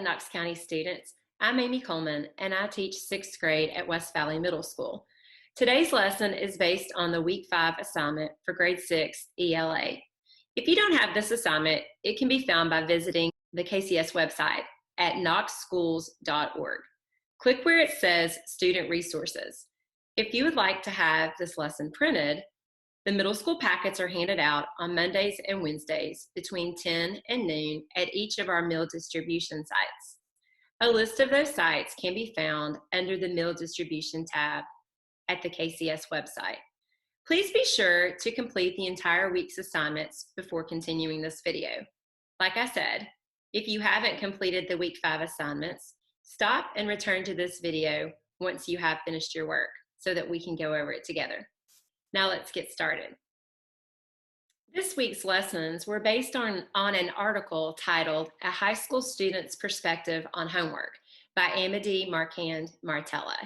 Knox County students. I'm Amy Coleman, and I teach 6th grade at West Valley Middle School. Today's lesson is based on the Week 5 assignment for Grade 6 ELA. If you don't have this assignment, it can be found by visiting the KCS website at knoxschools.org. Click where it says Student Resources. If you would like to have this lesson printed, the middle school packets are handed out on Mondays and Wednesdays between 10 and noon at each of our meal distribution sites. A list of those sites can be found under the Meal Distribution tab at the KCS website. Please be sure to complete the entire week's assignments before continuing this video. Like I said, if you haven't completed the Week 5 assignments, stop and return to this video once you have finished your work so that we can go over it together. Now let's get started. This week's lessons were based on an article titled A High School Student's Perspective on Homework by Amity Marquand Martella.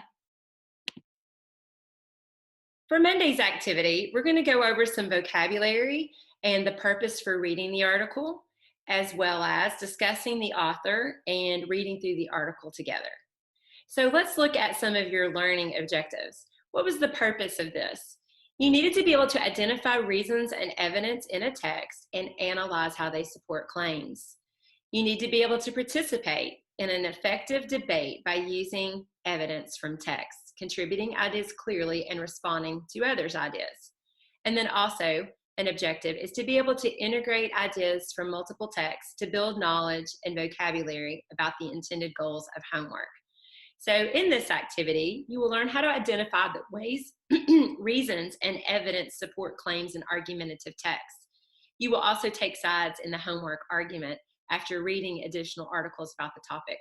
For Monday's activity, we're going to go over some vocabulary and the purpose for reading the article, as well as discussing the author and reading through the article together. So let's look at some of your learning objectives. What was the purpose of this? You needed to be able to identify reasons and evidence in a text and analyze how they support claims. You need to be able to participate in an effective debate by using evidence from text, contributing ideas clearly and responding to others' ideas. And then also, an objective is to be able to integrate ideas from multiple texts to build knowledge and vocabulary about the intended goals of homework. So in this activity, you will learn how to identify the ways, reasons, and evidence support claims in argumentative text. You will also take sides in the homework argument after reading additional articles about the topic.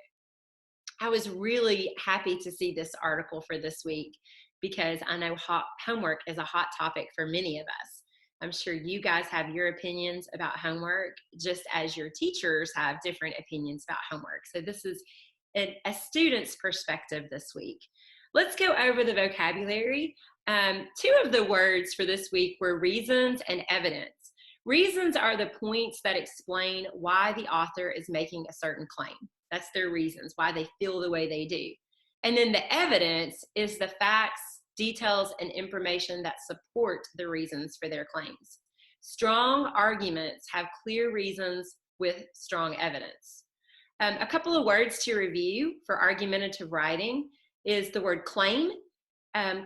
I was really happy to see this article for this week because I know homework is a hot topic for many of us. I'm sure you guys have your opinions about homework, just as your teachers have different opinions about homework. So this is a student's perspective this week. Let's go over the vocabulary. Two of the words for this week were reasons and evidence. Reasons are the points that explain why the author is making a certain claim. That's their reasons, why they feel the way they do. And then the evidence is the facts, details, and information that support the reasons for their claims. Strong arguments have clear reasons with strong evidence. A couple of words to review for argumentative writing is the word claim.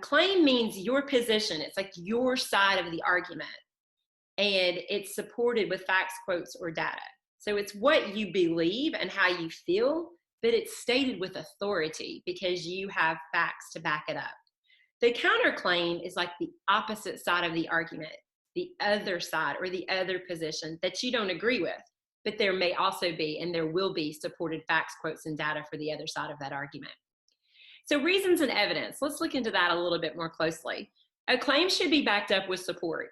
Claim means your position. It's like your side of the argument. And it's supported with facts, quotes, or data. So it's what you believe and how you feel, but it's stated with authority because you have facts to back it up. The counterclaim is like the opposite side of the argument, the other side or the other position that you don't agree with. But there may also be, and there will be, supported facts, quotes, and data for the other side of that argument. So reasons and evidence, let's look into that a little bit more closely. A claim should be backed up with support.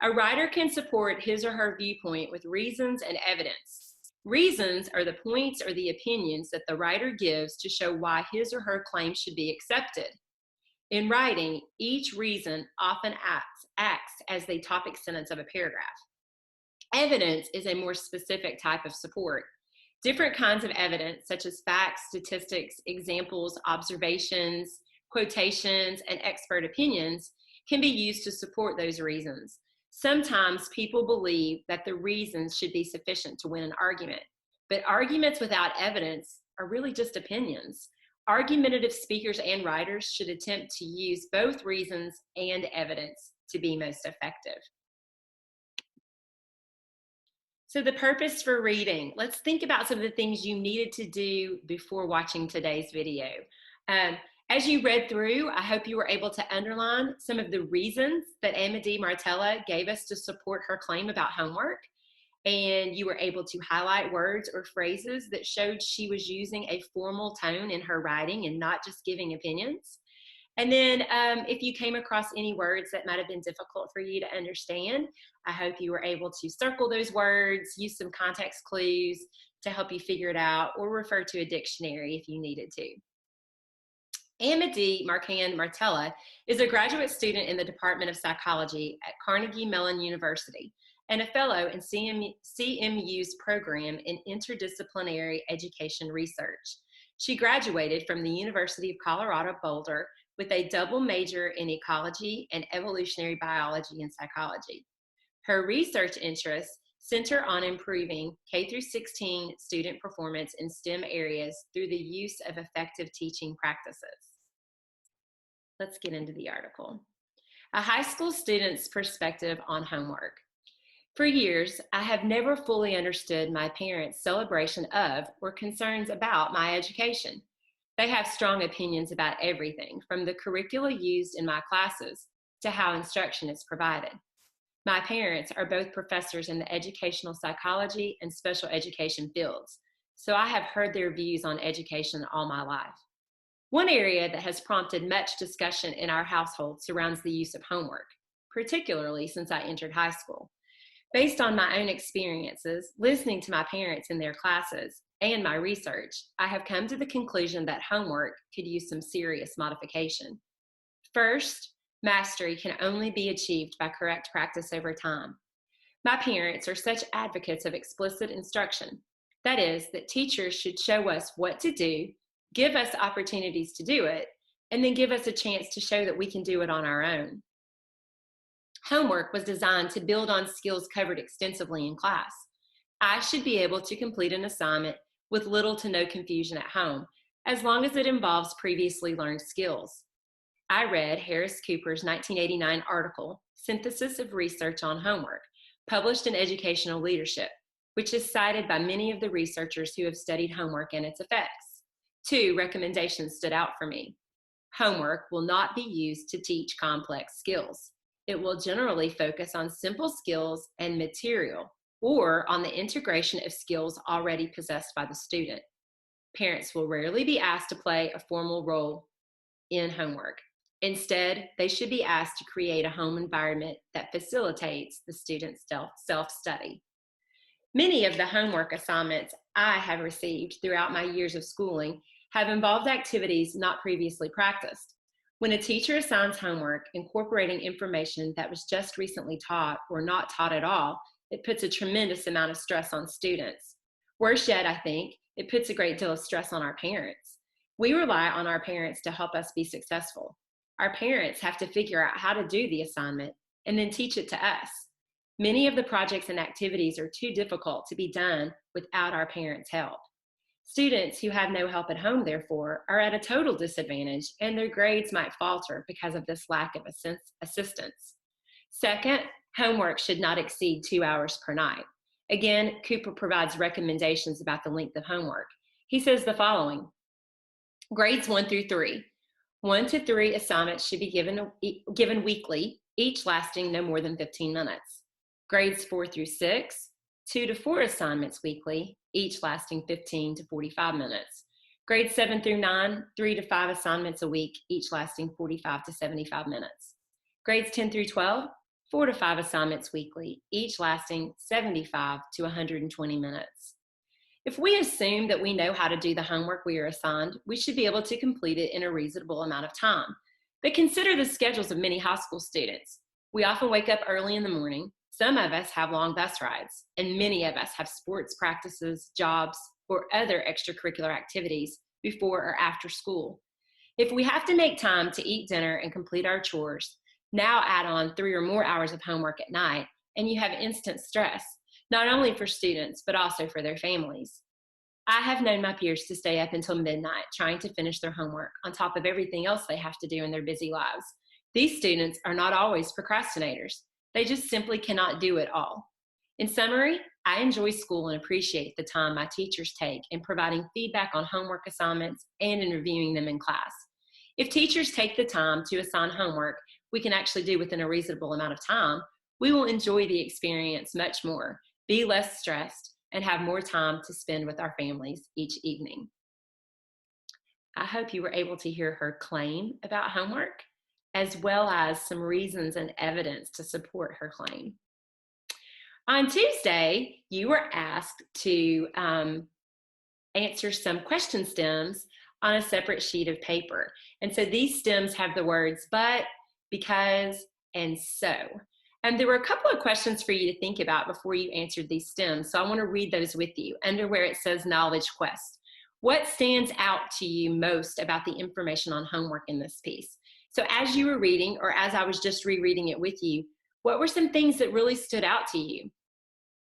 A writer can support his or her viewpoint with reasons and evidence. Reasons are the points or the opinions that the writer gives to show why his or her claim should be accepted. In writing, each reason often acts as the topic sentence of a paragraph. Evidence is a more specific type of support. Different kinds of evidence, such as facts, statistics, examples, observations, quotations, and expert opinions, can be used to support those reasons. Sometimes people believe that the reasons should be sufficient to win an argument, but arguments without evidence are really just opinions. Argumentative speakers and writers should attempt to use both reasons and evidence to be most effective. So the purpose for reading, let's think about some of the things you needed to do before watching today's video. As you read through, I hope you were able to underline some of the reasons that Amity Martella gave us to support her claim about homework. And you were able to highlight words or phrases that showed she was using a formal tone in her writing and not just giving opinions. And then if you came across any words that might have been difficult for you to understand, I hope you were able to circle those words, use some context clues to help you figure it out, or refer to a dictionary if you needed to. Amity Marquand Martella is a graduate student in the Department of Psychology at Carnegie Mellon University, and a fellow in CMU's program in interdisciplinary education research. She graduated from the University of Colorado Boulder with a double major in ecology and evolutionary biology and psychology. Her research interests center on improving K through 16 student performance in STEM areas through the use of effective teaching practices. Let's get into the article. A high school student's perspective on homework. For years, I have never fully understood my parents' celebration of or concerns about my education. They have strong opinions about everything, from the curricula used in my classes to how instruction is provided. My parents are both professors in the educational psychology and special education fields, so I have heard their views on education all my life. One area that has prompted much discussion in our household surrounds the use of homework, particularly since I entered high school. Based on my own experiences, listening to my parents in their classes, and my research, I have come to the conclusion that homework could use some serious modification. First, mastery can only be achieved by correct practice over time. My parents are such advocates of explicit instruction. That is, that teachers should show us what to do, give us opportunities to do it, and then give us a chance to show that we can do it on our own. Homework was designed to build on skills covered extensively in class. I should be able to complete an assignment with little to no confusion at home, as long as it involves previously learned skills. I read Harris Cooper's 1989 article, Synthesis of Research on Homework, published in Educational Leadership, which is cited by many of the researchers who have studied homework and its effects. Two recommendations stood out for me. Homework will not be used to teach complex skills. It will generally focus on simple skills and material, or on the integration of skills already possessed by the student. Parents will rarely be asked to play a formal role in homework. Instead, they should be asked to create a home environment that facilitates the student's self-study. Many of the homework assignments I have received throughout my years of schooling have involved activities not previously practiced. When a teacher assigns homework incorporating information that was just recently taught or not taught at all, it puts a tremendous amount of stress on students. Worse yet, I think, it puts a great deal of stress on our parents. We rely on our parents to help us be successful. Our parents have to figure out how to do the assignment and then teach it to us. Many of the projects and activities are too difficult to be done without our parents' help. Students who have no help at home, therefore, are at a total disadvantage, and their grades might falter because of this lack of assistance. Second, homework should not exceed 2 hours per night. Again, Cooper provides recommendations about the length of homework. He says the following: grades 1 through 3. 1 to 3 assignments should be given weekly, each lasting no more than 15 minutes. Grades 4 through 6, 2 to 4 assignments weekly, each lasting 15 to 45 minutes. Grades 7 through 9, 3 to 5 assignments a week, each lasting 45 to 75 minutes. Grades 10 through 12, 4 to 5 assignments weekly, each lasting 75 to 120 minutes. If we assume that we know how to do the homework we are assigned, we should be able to complete it in a reasonable amount of time. But consider the schedules of many high school students. We often wake up early in the morning. Some of us have long bus rides, and many of us have sports practices, jobs, or other extracurricular activities before or after school. If we have to make time to eat dinner and complete our chores, now add on 3 or more hours of homework at night, and you have instant stress, not only for students, but also for their families. I have known my peers to stay up until midnight trying to finish their homework on top of everything else they have to do in their busy lives. These students are not always procrastinators. They just simply cannot do it all. In summary, I enjoy school and appreciate the time my teachers take in providing feedback on homework assignments and in reviewing them in class. If teachers take the time to assign homework we can actually do within a reasonable amount of time, we will enjoy the experience much more, be less stressed, and have more time to spend with our families each evening. I hope you were able to hear her claim about homework, as well as some reasons and evidence to support her claim. On Tuesday, you were asked to answer some question stems on a separate sheet of paper. And so these stems have the words but, because, and so. And there were a couple of questions for you to think about before you answered these stems. So I want to read those with you under where it says Knowledge Quest. What stands out to you most about the information on homework in this piece? So as you were reading, or as I was just rereading it with you, what were some things that really stood out to you?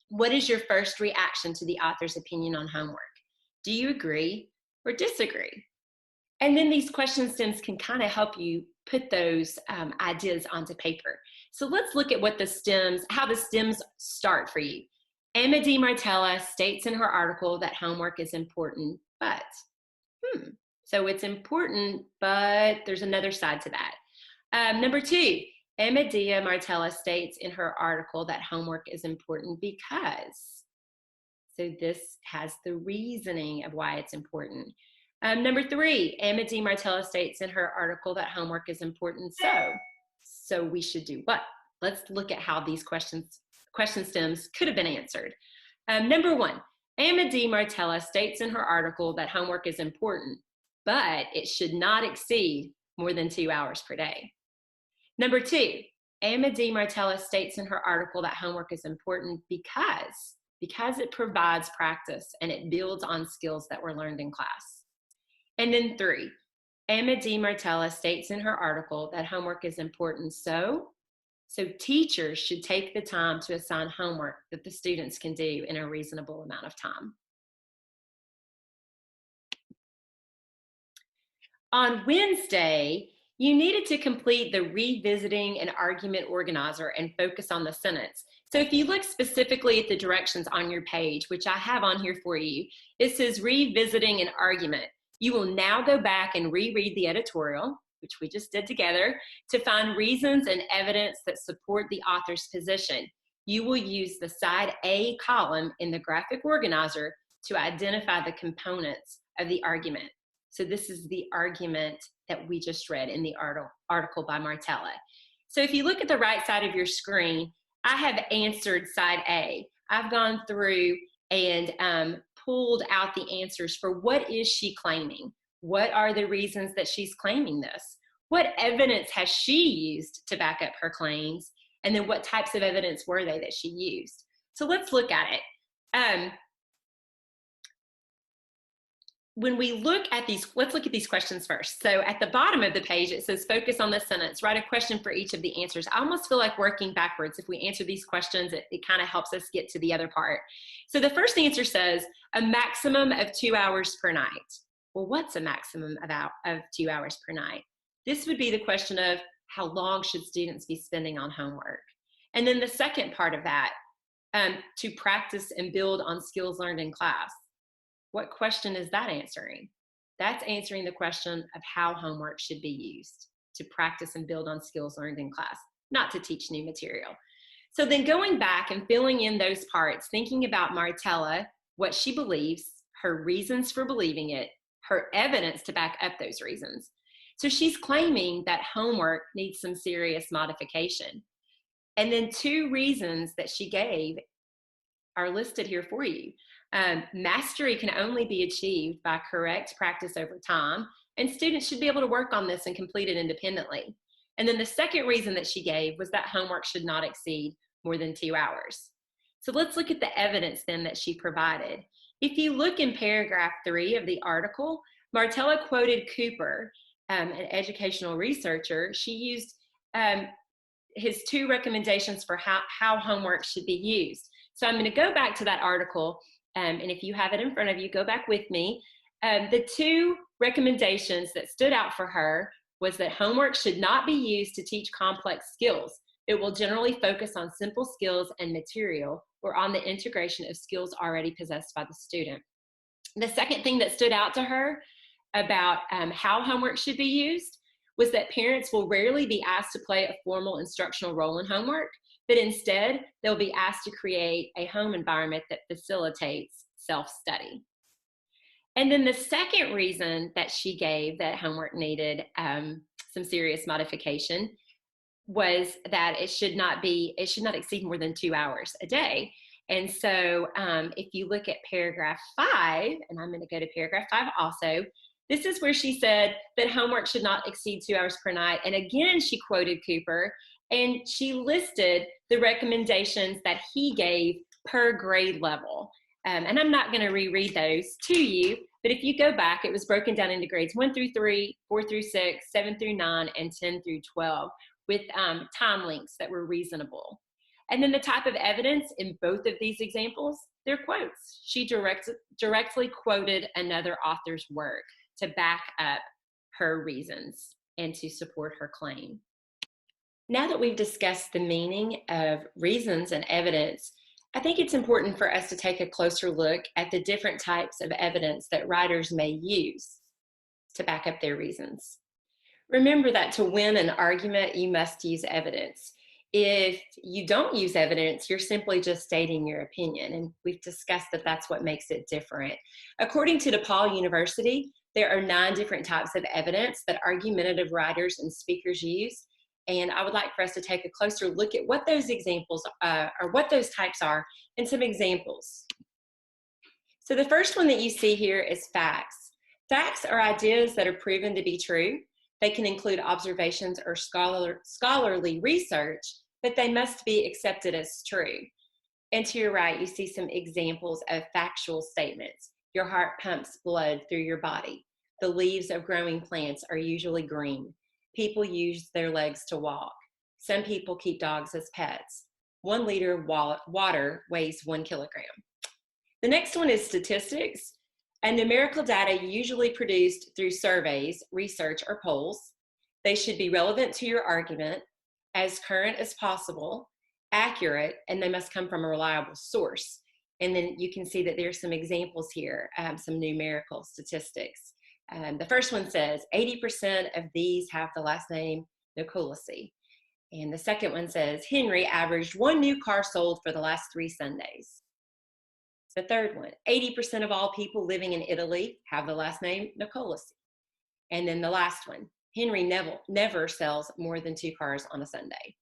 What is your first reaction to the author's opinion on homework? Do you agree or disagree? And then these question stems can kind of help you put those ideas onto paper. So let's look at what how the stems start for you. Emma DiMartella states in her article that homework is important, but, so it's important, but there's another side to that. Number 2, Emma DiMartella states in her article that homework is important because. So this has the reasoning of why it's important. Number 3, Emma DiMartella states in her article that homework is important, so we should do what? Let's look at how these question stems could have been answered. Number 1, Emma DiMartella states in her article that homework is important, but it should not exceed more than 2 hours per day. Number 2, Emma DiMartella states in her article that homework is important because it provides practice and it builds on skills that were learned in class. And then 3, Emma DiMartella states in her article that homework is important, so teachers should take the time to assign homework that the students can do in a reasonable amount of time. On Wednesday, you needed to complete the revisiting an argument organizer and focus on the sentence. So if you look specifically at the directions on your page, which I have on here for you, it says revisiting an argument. You will now go back and reread the editorial, which we just did together, to find reasons and evidence that support the author's position. You will use the side A column in the graphic organizer to identify the components of the argument. So this is the argument that we just read in the article by Martella. So if you look at the right side of your screen, I have answered side A. I've gone through and pulled out the answers for what is she claiming? What are the reasons that she's claiming this? What evidence has she used to back up her claims? And then what types of evidence were they that she used? So let's look at it. When we look at these, let's look at these questions first. So at the bottom of the page, it says focus on the sentence, write a question for each of the answers. I almost feel like working backwards. If we answer these questions, it kind of helps us get to the other part. So the first answer says a maximum of 2 hours per night. Well, what's a maximum of 2 hours per night? This would be the question of how long should students be spending on homework? And then the second part of that, to practice and build on skills learned in class. What question is that answering? That's answering the question of how homework should be used to practice and build on skills learned in class, not to teach new material. So then going back and filling in those parts, thinking about Martella, what she believes, her reasons for believing it, her evidence to back up those reasons. So she's claiming that homework needs some serious modification. And then 2 reasons that she gave are listed here for you. Mastery can only be achieved by correct practice over time, and students should be able to work on this and complete it independently. And then the second reason that she gave was that homework should not exceed more than 2 hours. So let's look at the evidence then that she provided. If you look in paragraph 3 of the article, Martella quoted Cooper, an educational researcher. She used his 2 recommendations for how homework should be used. So I'm going to go back to that article, and if you have it in front of you, go back with me. The 2 recommendations that stood out for her was that homework should not be used to teach complex skills. It will generally focus on simple skills and material, or on the integration of skills already possessed by the student. The second thing that stood out to her about how homework should be used was that parents will rarely be asked to play a formal instructional role in homework, but instead they'll be asked to create a home environment that facilitates self-study. And then the second reason that she gave that homework needed some serious modification was that it should not exceed more than 2 hours a day. And so if you look at paragraph 5, and I'm going to go to paragraph 5 also, this is where she said that homework should not exceed 2 hours per night. And again, she quoted Cooper, And she listed the recommendations that he gave per grade level. And I'm not going to reread those to you, but if you go back, it was broken down into grades 1 through 3, 4 through 6, 7 through 9, and 10 through 12 with time links that were reasonable. And then the type of evidence in both of these examples, they're quotes. She directly quoted another author's work to back up her reasons and to support her claim. Now that we've discussed the meaning of reasons and evidence, I think it's important for us to take a closer look at the different types of evidence that writers may use to back up their reasons. Remember that to win an argument, you must use evidence. If you don't use evidence, you're simply just stating your opinion, and we've discussed that that's what makes it different. According to DePaul University, there are 9 different types of evidence that argumentative writers and speakers use, and I would like for us to take a closer look at what those examples or what those types are and some examples. So the first one that you see here is facts. Facts are ideas that are proven to be true. They can include observations or scholarly research, but they must be accepted as true. And to your right, you see some examples of factual statements. Your heart pumps blood through your body. The leaves of growing plants are usually green. People use their legs to walk. Some people keep dogs as pets. 1 liter of water weighs 1 kilogram. The next one is statistics. And numerical data usually produced through surveys, research, or polls. They should be relevant to your argument, as current as possible, accurate, and they must come from a reliable source. And then you can see that there's some examples here, some numerical statistics. The first one says 80% of these have the last name Nicolacy. And the second one says Henry averaged 1 new car sold for the last 3 Sundays. The third one, 80% of all people living in Italy have the last name Nicolacy. And then the last one, Henry never sells more than 2 cars on a Sunday.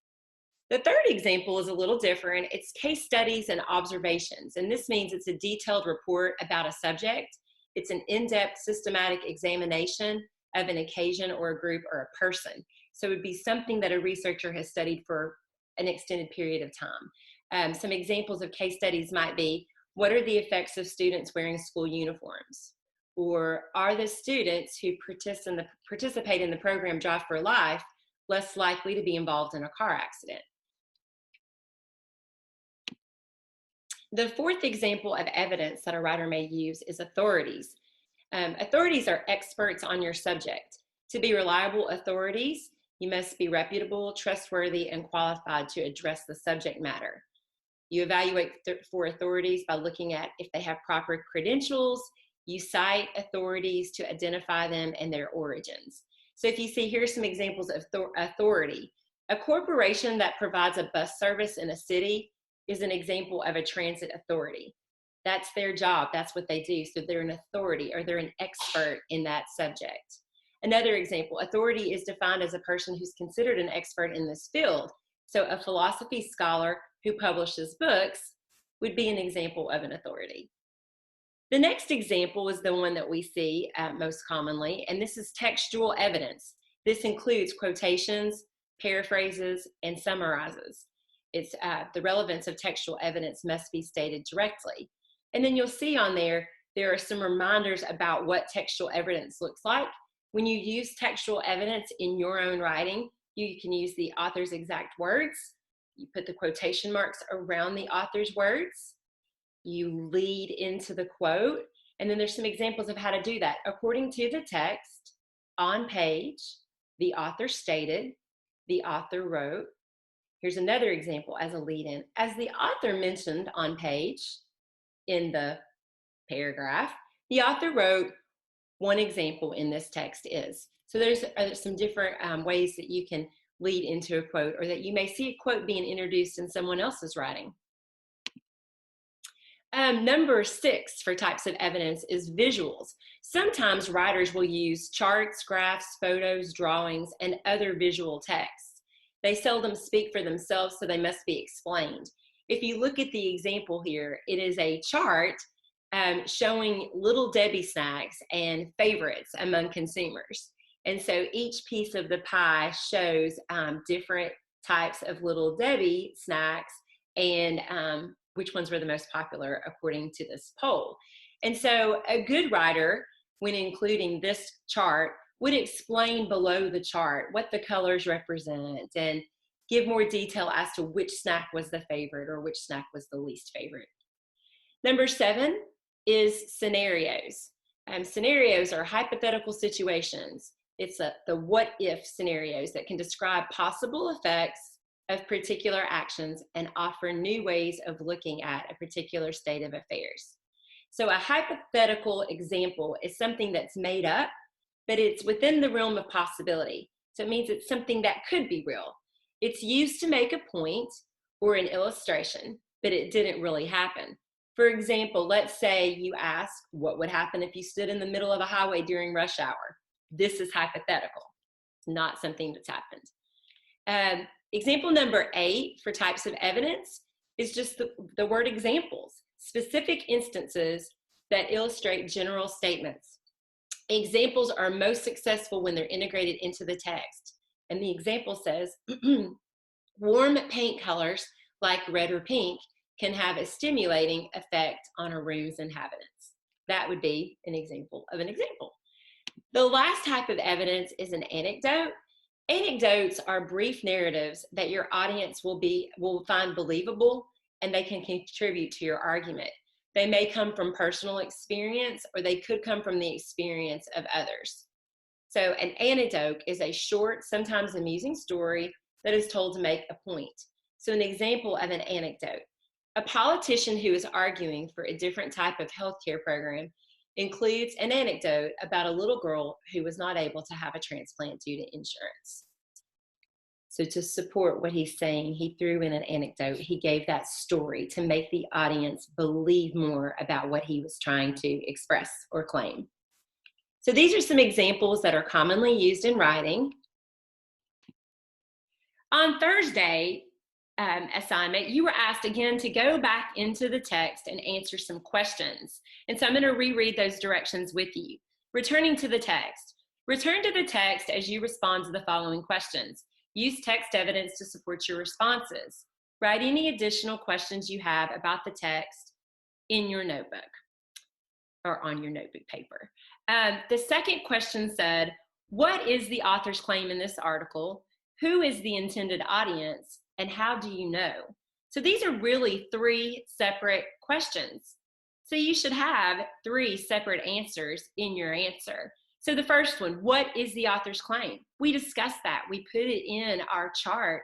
The third example is a little different. It's case studies and observations. And this means it's a detailed report about a subject. It's an in-depth systematic examination of an occasion or a group or a person. So it would be something that a researcher has studied for an extended period of time. Some examples of case studies might be, what are the effects of students wearing school uniforms? Or are the students who participate in the program Drive for Life less likely to be involved in a car accident? The fourth example of evidence that a writer may use is authorities. Authorities are experts on your subject. To be reliable authorities, you must be reputable, trustworthy, and qualified to address the subject matter. You evaluate for authorities by looking at if they have proper credentials. You cite authorities to identify them and their origins. So if you see, here's some examples of authority. A corporation that provides a bus service in a city is an example of a transit authority. That's their job. That's what they do. So they're an authority or they're an expert in that subject. Another example, authority is defined as a person who's considered an expert in this field. So a philosophy scholar who publishes books would be an example of an authority. The next example is the one that we see most commonly, and this is textual evidence. This includes quotations, paraphrases, and summarizes. It's the relevance of textual evidence must be stated directly. And then you'll see on there are some reminders about what textual evidence looks like. When you use textual evidence in your own writing, you can use the author's exact words. You put the quotation marks around the author's words. You lead into the quote. And then there's some examples of how to do that. According to the text, on page, the author stated, the author wrote. Here's another example as a lead-in. As the author mentioned on page, in the paragraph, the author wrote, one example in this text is. So there's some different ways that you can lead into a quote, or that you may see a quote being introduced in someone else's writing. Number 6 for types of evidence is visuals. Sometimes writers will use charts, graphs, photos, drawings, and other visual texts. They seldom speak for themselves, so they must be explained. If you look at the example here, it is a chart showing Little Debbie snacks and favorites among consumers. And so each piece of the pie shows different types of Little Debbie snacks and which ones were the most popular according to this poll. And so a good writer, when including this chart, would explain below the chart what the colors represent and give more detail as to which snack was the favorite or which snack was the least favorite. Number 7 is scenarios. Scenarios are hypothetical situations. It's the what if scenarios that can describe possible effects of particular actions and offer new ways of looking at a particular state of affairs. So a hypothetical example is something that's made up, but it's within the realm of possibility. So it means it's something that could be real. It's used to make a point or an illustration, but it didn't really happen. For example, let's say you ask, what would happen if you stood in the middle of a highway during rush hour? This is hypothetical. It's not something that's happened. Example number 8 for types of evidence is just the word examples, specific instances that illustrate general statements. Examples are most successful when they're integrated into the text. And the example says, warm paint colors like red or pink can have a stimulating effect on a room's inhabitants. That would be an example of an example. The last type of evidence is an anecdote. Anecdotes are brief narratives that your audience will find believable, and they can contribute to your argument. They may come from personal experience, or they could come from the experience of others. So an anecdote is a short, sometimes amusing story that is told to make a point. So an example of an anecdote: a politician who is arguing for a different type of healthcare program includes an anecdote about a little girl who was not able to have a transplant due to insurance. So to support what he's saying, he threw in an anecdote. He gave that story to make the audience believe more about what he was trying to express or claim. So these are some examples that are commonly used in writing. On Thursday assignment, you were asked again to go back into the text and answer some questions. And so I'm going to reread those directions with you. Returning to the text. Return to the text as you respond to the following questions. Use text evidence to support your responses. Write any additional questions you have about the text in your notebook or on your notebook paper. The second question said, what is the author's claim in this article? Who is the intended audience? And how do you know? So these are really 3 separate questions. So you should have 3 separate answers in your answer. So the first one, what is the author's claim? We discussed that. We put it in our chart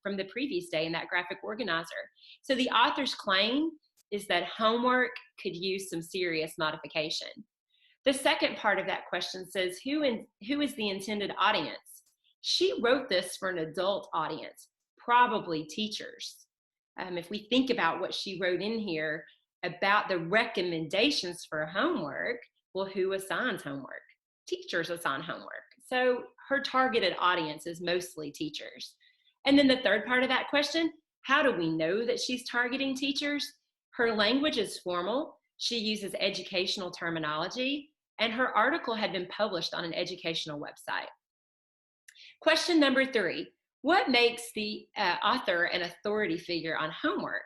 from the previous day in that graphic organizer. So the author's claim is that homework could use some serious modification. The second part of that question says, who is the intended audience? She wrote this for an adult audience, probably teachers. If we think about what she wrote in here about the recommendations for homework, well, who assigns homework? Teachers assign homework. So her targeted audience is mostly teachers. And then the third part of that question, how do we know that she's targeting teachers? Her language is formal. She uses educational terminology, and her article had been published on an educational website. Question number 3, what makes the author an authority figure on homework?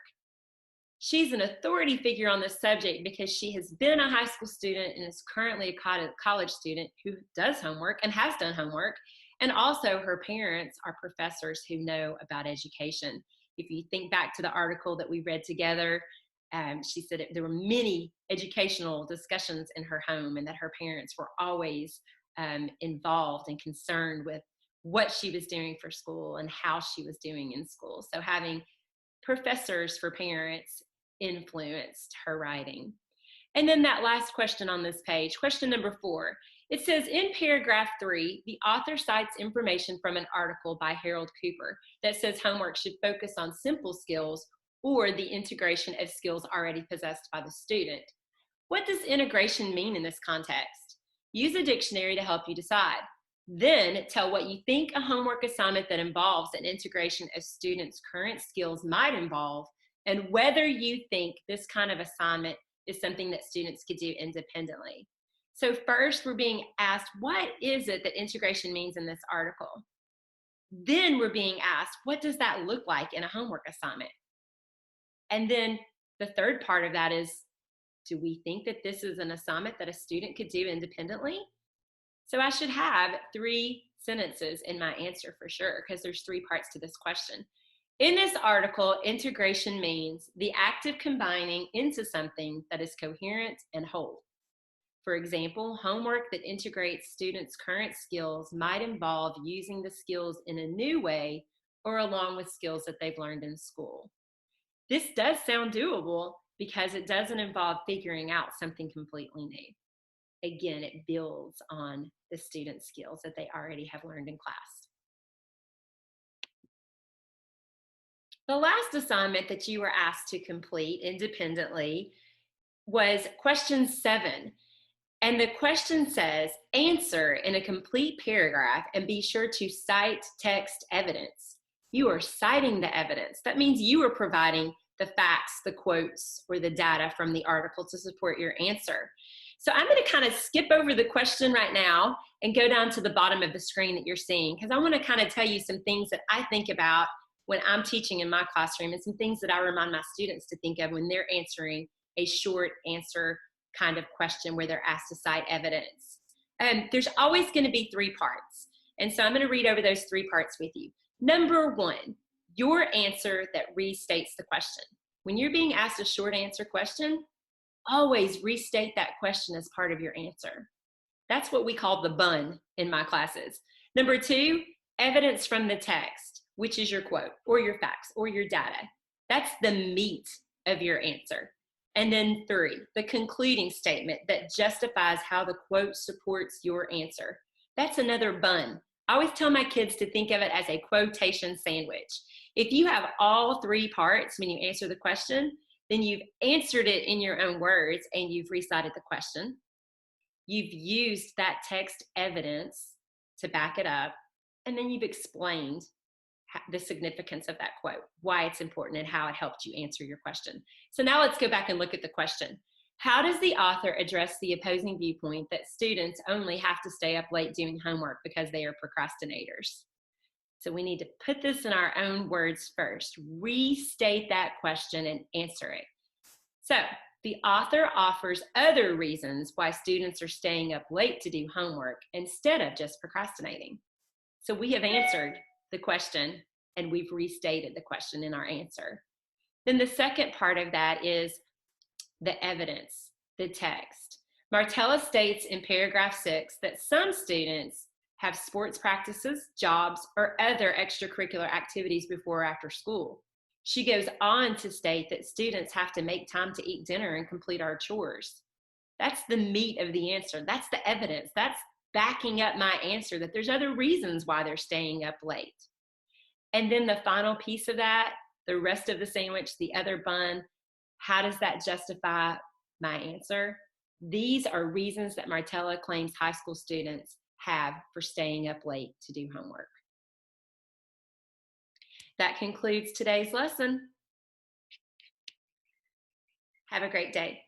She's an authority figure on this subject because she has been a high school student and is currently a college student who does homework and has done homework. And also her parents are professors who know about education. If you think back to the article that we read together, she said there were many educational discussions in her home and that her parents were always involved and concerned with what she was doing for school and how she was doing in school. So having professors for parents influenced her writing. And then that last question on this page, question number 4, it says in paragraph 3, the author cites information from an article by Harold Cooper that says homework should focus on simple skills or the integration of skills already possessed by the student. What does integration mean in this context? Use a dictionary to help you decide. Then tell what you think a homework assignment that involves an integration of students' current skills might involve, and whether you think this kind of assignment is something that students could do independently. So first, we're being asked, what is it that integration means in this article? Then we're being asked, what does that look like in a homework assignment? And then the third part of that is, do we think that this is an assignment that a student could do independently? So I should have 3 sentences in my answer for sure, because there's 3 parts to this question. In this article, integration means the act of combining into something that is coherent and whole. For example, homework that integrates students' current skills might involve using the skills in a new way or along with skills that they've learned in school. This does sound doable because it doesn't involve figuring out something completely new. Again, it builds on the student skills that they already have learned in class. The last assignment that you were asked to complete independently was question 7. And the question says, answer in a complete paragraph and be sure to cite text evidence. You are citing the evidence. That means you are providing the facts, the quotes, or the data from the article to support your answer. So I'm going to kind of skip over the question right now and go down to the bottom of the screen that you're seeing, because I want to kind of tell you some things that I think about when I'm teaching in my classroom and some things that I remind my students to think of when they're answering a short answer kind of question where they're asked to cite evidence. There's always going to be 3 parts. And so I'm going to read over those 3 parts with you. Number 1, your answer that restates the question. When you're being asked a short answer question, always restate that question as part of your answer. That's what we call the bun in my classes. Number 2, evidence from the text, which is your quote or your facts or your data. That's the meat of your answer. And then 3, the concluding statement that justifies how the quote supports your answer. That's another bun. I always tell my kids to think of it as a quotation sandwich. If you have all 3 parts when you answer the question, then you've answered it in your own words and you've recited the question. You've used that text evidence to back it up, and then you've explained the significance of that quote, why it's important, and how it helped you answer your question. So now let's go back and look at the question. How does the author address the opposing viewpoint that students only have to stay up late doing homework because they are procrastinators? So we need to put this in our own words first, restate that question and answer it. So the author offers other reasons why students are staying up late to do homework instead of just procrastinating. So we have answered the question and we've restated the question in our answer. Then the second part of that is the evidence, the text. Martella states in paragraph 6 that some students have sports practices, jobs, or other extracurricular activities before or after school. She goes on to state that students have to make time to eat dinner and complete our chores. That's the meat of the answer. That's the evidence. That's backing up my answer that there's other reasons why they're staying up late. And then the final piece of that, the rest of the sandwich, the other bun, how does that justify my answer? These are reasons that Martella claims high school students have for staying up late to do homework. That concludes today's lesson. Have a great day.